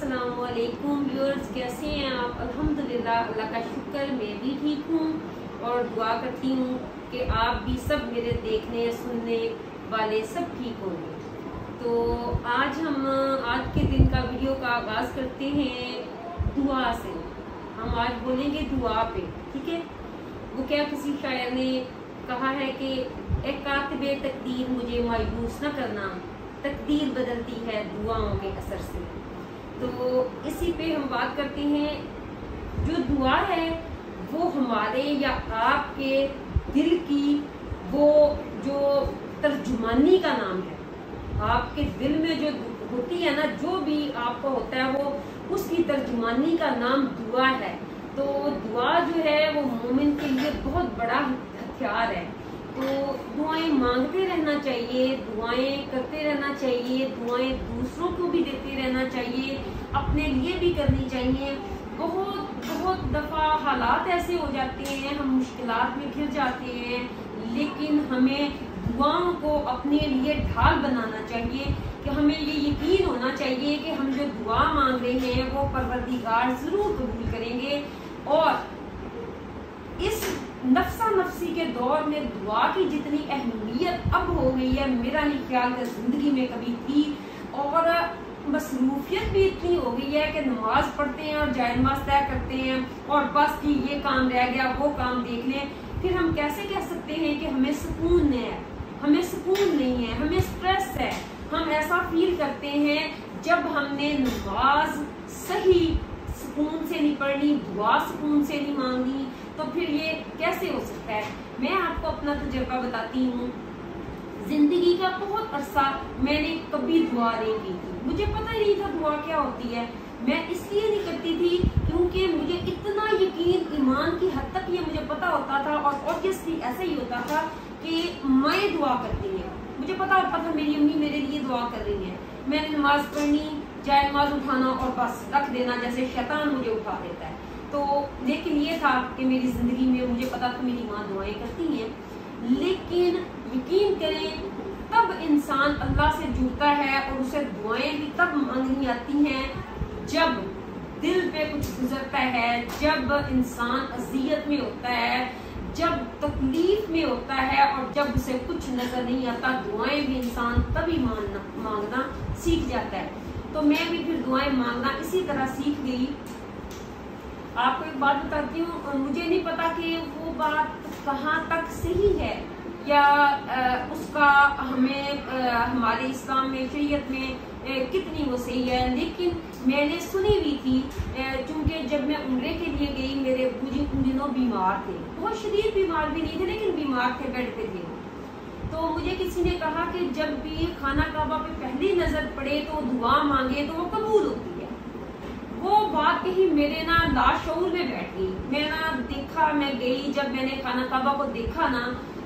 अस्सलाम वालेकुम व्यूअर्स, कैसे हैं आप? अल्हम्दुलिल्लाह, अल्लाह का शुक्र, मैं भी ठीक हूँ और दुआ करती हूँ कि आप भी सब मेरे देखने सुनने वाले सब ठीक होंगे। तो आज के दिन का वीडियो का आगाज़ करते हैं दुआ से। हम आज बोलेंगे दुआ पे, ठीक है। वो क्या, किसी शायर ने कहा है कि ए कातिबे तकदीर मुझे मायूस न करना, तकदीर बदलती है दुआओं के असर से। तो इसी पे हम बात करते हैं। जो दुआ है वो हमारे या आपके दिल की वो जो तर्जुमानी का नाम है। आपके दिल में जो होती है ना, जो भी आपको होता है वो उसकी तर्जुमानी का नाम दुआ है। तो दुआ जो है वो मोमिन के लिए बहुत बड़ा हथियार है। तो दुआएं मांगते रहना चाहिए, दुआएं करते रहना चाहिए, दुआएं दूसरों को भी देते रहना चाहिए, अपने लिए भी करनी चाहिए। बहुत दफ़ा हालात ऐसे हो जाते हैं, हम मुश्किलात में घिर जाते हैं, लेकिन हमें दुआओं को अपने लिए ढाल बनाना चाहिए कि हमें ये यकीन होना चाहिए कि हम जो दुआ मांग रहे हैं वो परवरदिगार ज़रूर कबूल करेंगे। और इस नफ्सा नफ्सी के दौर में दुआ की जितनी अहमियत अब हो गई है, मेरा नहीं ख्याल कि जिंदगी में कभी थी। और मसरूफियत भी इतनी हो गई है कि नमाज पढ़ते हैं और जाए नमाज तय करते हैं और बस कि ये काम रह गया वो काम देख लें। फिर हम कैसे कह सकते हैं कि हमें सुकून है? हमें सुकून नहीं है, हमें स्ट्रेस है। हम ऐसा फील करते हैं जब हमने नमाज सही सुकून से नहीं पढ़नी, दुआ सुकून से नहीं मांगनी, तो फिर ये कैसे हो सकता है? मैं आपको अपना तजुर्बा बताती हूँ। जिंदगी का बहुत अरसा मैंने कभी दुआ नहीं की थी, मुझे पता ही नहीं था दुआ क्या होती है। मैं इसलिए नहीं करती थी क्योंकि मुझे इतना यकीन, ईमान की हद तक ये मुझे पता होता था। और ऑब्वियसली ऐसा ही होता था कि मैं दुआ करती है, मुझे पता होता था मेरी अम्मी मेरे लिए दुआ कर रही है। मैंने नमाज पढ़नी, जाए नमाज उठाना और बस रख देना, जैसे शैतान मुझे उठा देता है। तो लेकिन ये था कि मेरी ज़िंदगी में मुझे पता था मेरी माँ दुआएं करती हैं। लेकिन यकीन करें, तब इंसान अल्लाह से जुड़ता है और उसे दुआएं भी तब मांगनी आती हैं जब दिल पे कुछ गुजरता है, जब इंसान अज़ियत में होता है, जब तकलीफ में होता है और जब उसे कुछ नज़र नहीं आता। दुआएं भी इंसान तभी मांगना सीख जाता है। तो मैं भी फिर दुआएं मांगना इसी तरह सीख गई। आपको एक बात बताती हूँ, मुझे नहीं पता कि वो बात कहाँ तक सही है या उसका हमें हमारे इस्लाम में, शरीयत में कितनी वो सही है, लेकिन मैंने सुनी हुई थी। क्योंकि जब मैं उम्रे के लिए गई, मेरे अब्बू जी उन दिनों बीमार थे, बहुत शदीद बीमार भी नहीं थे लेकिन बीमार थे, बेड पे थे। तो मुझे किसी ने कहा कि जब भी खाना काबा पे पहली नजर पड़े तो दुआ मांगे तो वो कबूल होती है। वो बात कही मेरे ना लाशऊर में बैठ गई। मैं ना देखा, मैं गई, जब मैंने खाना काबा को देखा ना,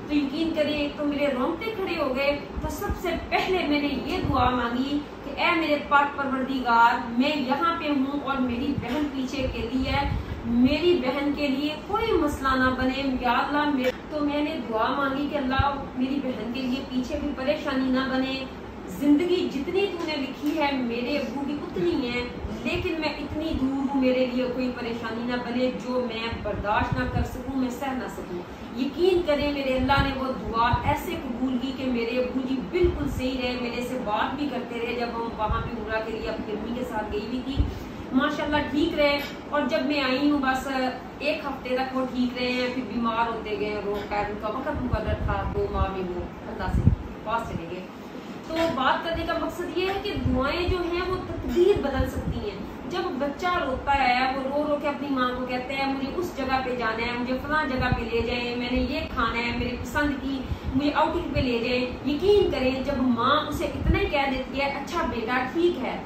तो यकीन करिए एक तो मेरे रोंगटे खड़े हो गए। तो सबसे पहले मैंने ये दुआ मांगी कि ऐ मेरे पाक परवरदिगार, मैं यहाँ पे हूँ और मेरी बहन पीछे अकेली है, मेरी बहन के लिए कोई मसला ना बने या अल्लाह। तो मैंने दुआ मांगी कि अल्लाह मेरी बहन के लिए पीछे भी परेशानी ना बने। जिंदगी जितनी तूने लिखी है मेरे अब्बू की उतनी है, लेकिन मैं इतनी दूर हूँ, मेरे लिए कोई परेशानी ना बने जो मैं बर्दाश्त ना कर सकूँ, मैं सह ना सकूँ। यकीन करें मेरे अल्लाह ने वो दुआ ऐसे कबूल की कि मेरे अब्बू जी बिल्कुल सही रहे, मेरे से बात भी करते रहे। जब हम वहाँ पे उम्रा के लिए अपनी अम्मी के साथ गई हुई थी, माशाल्लाह ठीक रहे। और जब मैं आई हूँ बस एक हफ्ते तक वो ठीक रहे हैं, फिर बीमार होते गए, रोग का उनका वक्त मुकर्रर था, 2 माह में वो अल्लाह से पास चले गए। तो बात करने का मकसद ये है कि दुआएं जो हैं वो तकदीर बदल सकती हैं। जब बच्चा रोता है, वो रो रो के अपनी माँ को कहते हैं मुझे उस जगह पे जाना है, मुझे फलां जगह पे ले जाए, मैंने ये खाना है, मेरी पसंद की, मुझे आउटिंग पे ले जाए। यकीन करें जब माँ उसे इतना ही कह देती है अच्छा बेटा ठीक है,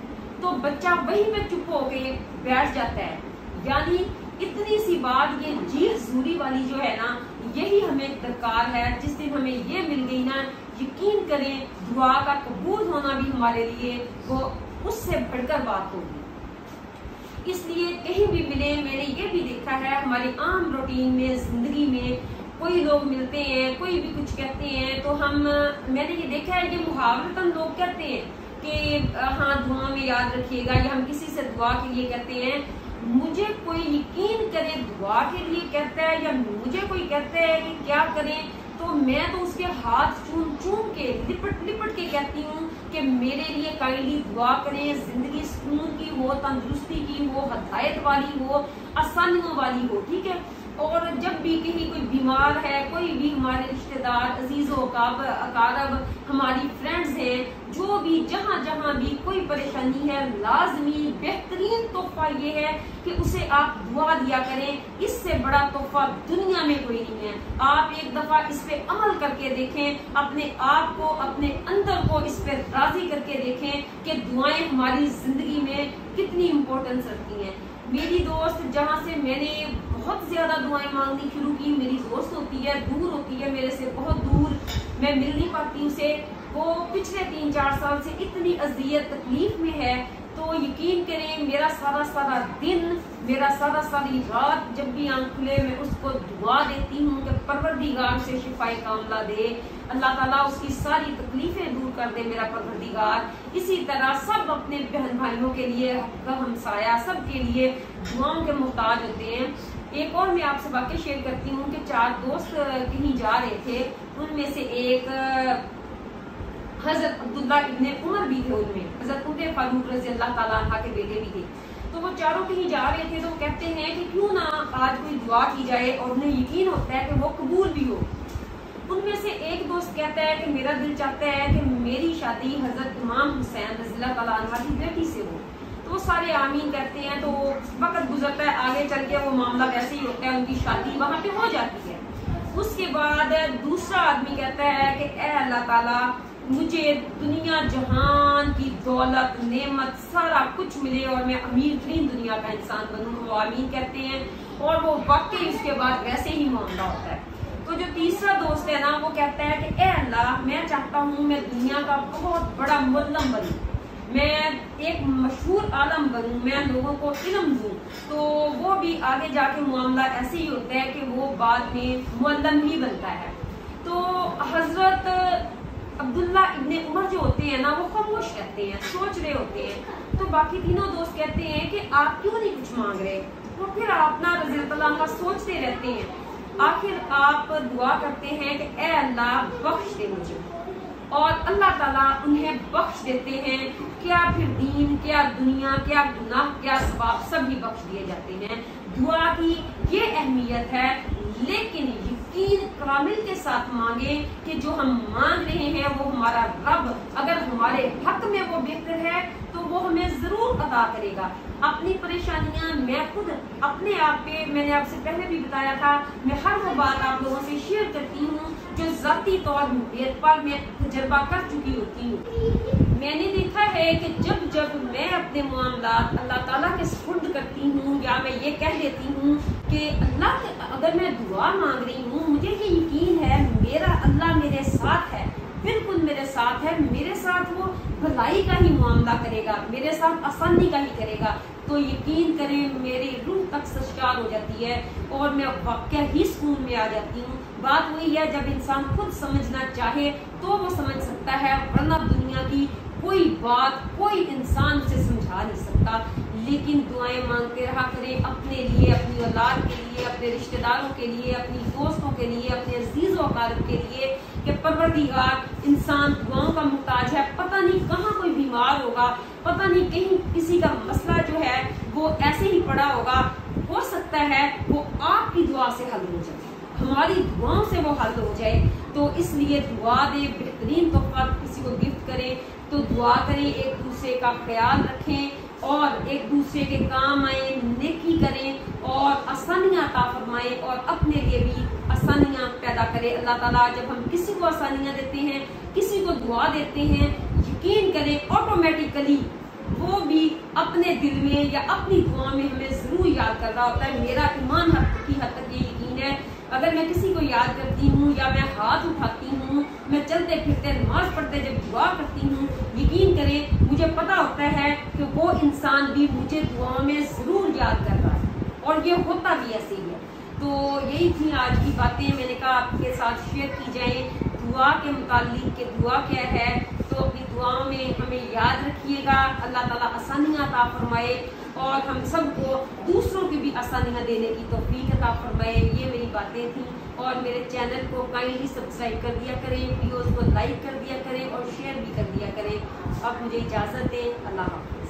तो बच्चा वहीं पे चुप होके बैठ जाता है। यानी इतनी सी बात, ये जी हजूरी वाली जो है ना, यही हमें दरकार है। जिस दिन हमें ये मिल गई ना, यकीन करें दुआ का कबूल होना भी हमारे लिए वो उससे बढ़कर बात होगी। इसलिए कहीं भी मिले, मैंने ये भी देखा है हमारी आम रूटीन में, जिंदगी में कोई लोग मिलते हैं, कोई भी कुछ कहते हैं तो मैंने ये देखा है, ये मुहावरतन लोग कहते हैं کہ ہاں دعا میں یاد رکھیے گا، یا ہم کسی سے دعا کے لیے کہتے ہیں مجھے کوئی یقین کرے دعا کے لیے کہتا ہے، یا مجھے کوئی کہتا ہے کہ کیا کریں، تو میں تو اس کے ہاتھ چوم چوم کے لپٹ لپٹ کے کہتی ہوں کہ میرے لیے کائنڈلی دعا کریں، زندگی سکون کی ہو، تندرستی کی ہو، ہدایت والی ہو، آسانیوں والی ہو، ٹھیک ہے۔ اور جب بھی کہیں کوئی بیمار ہے، کوئی بھی ہمارے رشتہ دار، عزیز و اقارب، ہماری فرینڈز ہیں، جو بھی جہاں جہاں بھی کوئی پریشانی ہے، لازمی بہترین تحفہ یہ ہے کہ اسے آپ دعا دیا کریں۔ اس سے بڑا تحفہ دنیا میں کوئی نہیں ہے۔ آپ ایک دفعہ اس پہ عمل کر کے دیکھیں، اپنے آپ کو، اپنے اندر کو اس پہ راضی کر کے دیکھیں کہ دعائیں ہماری زندگی میں کتنی امپورٹنس رکھتی ہیں۔ میری دوست جہاں سے میں نے بہت زیادہ دعائیں مانگنی شروع کی، میری دوست ہوتی ہے، دور ہوتی ہے میرے سے، بہت دور، میں مل نہیں پاتی اسے، وہ پچھلے 3-4 سال سے اتنی اذیت تکلیف میں ہے، تو یقین کریں میرا سارا دن، میرا ساری رات، جب بھی آنکھ کھلے میں اس کو دعا دیتی ہوں کہ پروردگار سے شفائے کاملہ دے، اللہ تعالیٰ اس کی ساری تکلیفیں دور کر دے میرا پروردگار۔ اسی طرح سب اپنے بہن بھائیوں کے لیے، ہمسایہ سب کے لیے دعاؤں کے محتاج ہوتے ہیں۔ ایک اور میں آپ سے واقعہ شیئر کرتی ہوں کہ 4 دوست کہیں جا رہے تھے، ان میں سے ایک حضرت عبداللہ ابن عمر بھی تھے، ان میں حضرت عمر فاروق رضی اللہ تعالیٰ عنہ کے بیٹے بھی تھے۔ تو وہ چاروں کہیں جا رہے تھے، تو وہ کہتے ہیں کہ کیوں نہ آج کوئی دعا کی جائے، اور انہیں یقین ہوتا ہے کہ وہ قبول بھی ہو۔ ان میں سے ایک دوست کہتا ہے کہ میرا دل چاہتا ہے کہ میری شادی حضرت امام حسین رضی اللہ تعالیٰ عنہ کی بیٹی سے ہو۔ تو وہ سارے آمین کہتے ہیں، تو وقت گزرتا ہے، آگے چل کے وہ معاملہ ویسے ہی ہوتا ہے، ان کی شادی وہاں پہ ہو جاتی ہے۔ اس کے بعد دوسرا آدمی کہتا ہے کہ اے اللہ تعالیٰ مجھے دنیا جہان کی دولت، نعمت، سارا کچھ ملے اور میں امیر ترین دنیا کا انسان بنوں۔ وہ آمین کہتے ہیں، اور وہ واقعی اس کے بعد ویسے ہی معاملہ ہوتا ہے۔ تو جو تیسرا دوست ہے نا، وہ کہتا ہے کہ اے اللہ میں چاہتا ہوں میں دنیا کا بہت بڑا معلم بنوں، میں ایک مشہور عالم بنوں، میں لوگوں کو علم دوں۔ تو وہ بھی آگے جا کے معاملہ ایسے ہی ہوتا ہے کہ وہ بعد میں معلم ہی بنتا ہے۔ تو حضرت عبداللہ ابن عمر جو ہوتے ہیں نا، وہ خاموش رہتے ہیں، سوچ رہے ہوتے ہیں۔ تو باقی تینوں دوست کہتے ہیں کہ آپ کیوں نہیں کچھ مانگ رہے؟ تو پھر آپ نا رضی اللہ عنہ سوچتے رہتے ہیں، آخر آپ دعا کرتے ہیں کہ اے اللہ بخش دے مجھے، اور اللہ تعالیٰ انہیں بخش دیتے ہیں۔ کیا پھر دین، کیا دنیا، کیا گناہ، کیا ثواب، سب ہی بخش دیے جاتے ہیں۔ دعا کی یہ اہمیت ہے، لیکن یقین کامل کے ساتھ مانگیں کہ جو ہم مانگ رہے ہیں وہ ہمارا رب اگر ہمارے حق میں وہ بہتر ہے تو وہ ہمیں ضرور عطا کرے گا۔ اپنی پریشانیاں میں خود اپنے آپ پہ، میں نے آپ سے پہلے بھی بتایا تھا، میں ہر وہ بات آپ لوگوں سے شیئر کرتی ہوں جو ذاتی طور پر میں تجربہ کر چکی ہوتی ہوں۔ میں نے دیکھا ہے کہ جب میں اپنے معاملات اللہ تعالیٰ کے سپرد کرتی ہوں، یا میں یہ کہہ دیتی ہوں کہ اللہ اگر میں دعا مانگ رہی ہوں، مجھے یہ یقین ہے میرا اللہ میرے ساتھ ہے، بالکل میرے ساتھ ہے، میرے ساتھ وہ بھلائی کا ہی معاملہ کرے گا، میرے ساتھ آسانی کا ہی کرے گا، تو یقین کریں میری روح تک سرشار ہو جاتی ہے اور میں واقعہ ہی سکون میں آ جاتی ہوں۔ بات وہی ہے، جب انسان خود سمجھنا چاہے تو وہ سمجھ سکتا ہے، ورنہ دنیا کی کوئی بات کوئی انسان اسے سمجھا نہیں سکتا۔ لیکن دعائیں مانگتے رہا کریں اپنے لیے، اپنی اولاد کے لیے، اپنے رشتہ داروں کے لیے، اپنی دوستوں کے لیے، اپنے عزیز و اقارب کے لیے کہ پروردگار انسان دعاؤں کا محتاج ہے، پتہ نہیں کہاں کوئی بیمار ہوگا، پتہ نہیں کہیں کسی کا مسئلہ جو ہے وہ ایسے ہی پڑا ہوگا، ہو سکتا ہے وہ آپ کی دعا سے حل ہو جائے، ہماری دعاؤں سے وہ حل ہو جائے۔ تو اس لیے دعا دیں، بہترین تحفہ کسی کو گفٹ کریں تو دعا کریں، ایک دوسرے کا خیال رکھیں اور ایک دوسرے کے کام آئیں، نیکی کریں اور آسانیاں عطا فرمائیں اور اپنے لیے بھی آسانیاں پیدا کریں۔ اللہ تعالیٰ جب ہم کسی کو آسانیاں دیتے ہیں، کسی کو دعا دیتے ہیں، یقین کریں آٹومیٹیکلی وہ بھی اپنے دل میں یا اپنی دعا میں ہمیں ضرور یاد کر رہا ہوتا ہے۔ میرا ایمان کی حد تک یہ یقین ہے، اگر میں کسی کو یاد کرتی ہوں یا میں ہاتھ اٹھاتی ہوں، میں چلتے پھرتے نماز پڑھتے جب دعا کرتی ہوں، یقین کریں مجھے پتا ہوتا ہے کہ وہ انسان بھی مجھے دعاؤں میں ضرور یاد کر رہا ہے، اور یہ ہوتا بھی ایسے ہی ہے۔ تو یہی تھی آج کی باتیں، میں نے کہا آپ کے ساتھ شیئر کی جائیں دعا کے متعلق کہ دعا کیا ہے، تو اپنی दुआओं में हमें याद रखिएगा। अल्लाह ताला आसानियाँ अता फरमाए और हम सबको दूसरों की भी आसानियाँ देने की तौफीक अता फरमाए। ये मेरी बातें थी और मेरे चैनल को काइंडली सब्सक्राइब कर दिया करें, वीडियोस को लाइक कर दिया करें और शेयर भी कर दिया करें। अब मुझे इजाज़त दें। अल्लाह हाफ़िज़।